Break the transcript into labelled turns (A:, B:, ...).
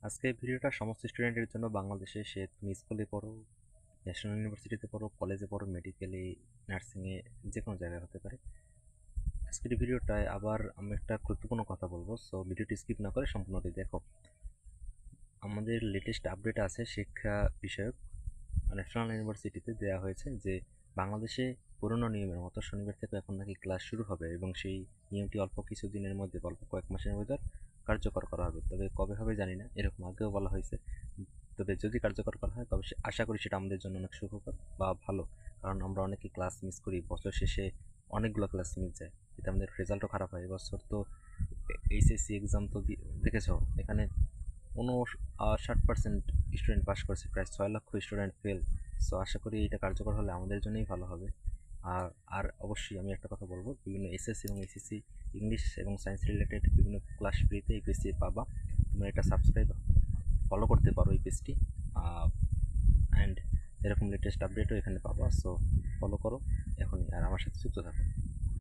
A: আজকে এই ভিডিওটা সমস্ত স্টুডেন্টের জন্য। বাংলাদেশে সে তুমি স্কুলে পড়ো, ন্যাশনাল ইউনিভার্সিটিতে পড়ো, কলেজে পড়ো, মেডিকেলে, নার্সিংয়ে, যে কোনো জায়গায় হতে পারে। আজকের এই ভিডিওটায় আবার আমি একটা গুরুত্বপূর্ণ কথা বলবো, সো ভিডিওটি স্কিপ না করে সম্পূর্ণটি দেখো। আমাদের লেটেস্ট আপডেট আছে শিক্ষা বিষয়ক। ন্যাশনাল ইউনিভার্সিটিতে দেওয়া হয়েছে যে বাংলাদেশে পুরনো নিয়মের মতো শনিবার থেকে এখন নাকি ক্লাস শুরু হবে এবং সেই নিয়মটি অল্প কিছুদিনের মধ্যে, অল্প কয়েক মাসের মধ্যে কার্যকর করা হবে। তবে কবে হবে জানি না, এরকম আগেও বলা হয়েছে। তবে যদি কার্যকর করা হয় তবে আশা করি সেটা আমাদের জন্য অনেক সুখকর বা ভালো। কারণ আমরা অনেকে ক্লাস মিস করি, বছর শেষে অনেকগুলো ক্লাস মিস যায়, এতে আমাদের রেজাল্টও খারাপ হয়। এবছর তো এইচএসসি এক্সাম তো দেখেছ, এখানে 60% স্টুডেন্ট পাস করছে, প্রায় 6 লক্ষ স্টুডেন্ট ফেল। সো আশা করি এটা কার্যকর হলে আমাদের জন্যই ভালো হবে। আর আর অবশ্যই আমি একটা কথা বলবো, বিভিন্ন এসএসসি এবং এসএসসি ইংলিশ এবং সায়েন্স রিলেটেড বিভিন্ন ক্লাস ফ্রিতে এই পেজটি পাবা। তোমরা এটা সাবস্ক্রাইব ফলো করতে পারো এই পেজটি, অ্যান্ড এরকম লেটেস্ট আপডেটও এখানে পাবা। সো ফলো করো এখনই আর আমার সাথে যুক্ত থাকো।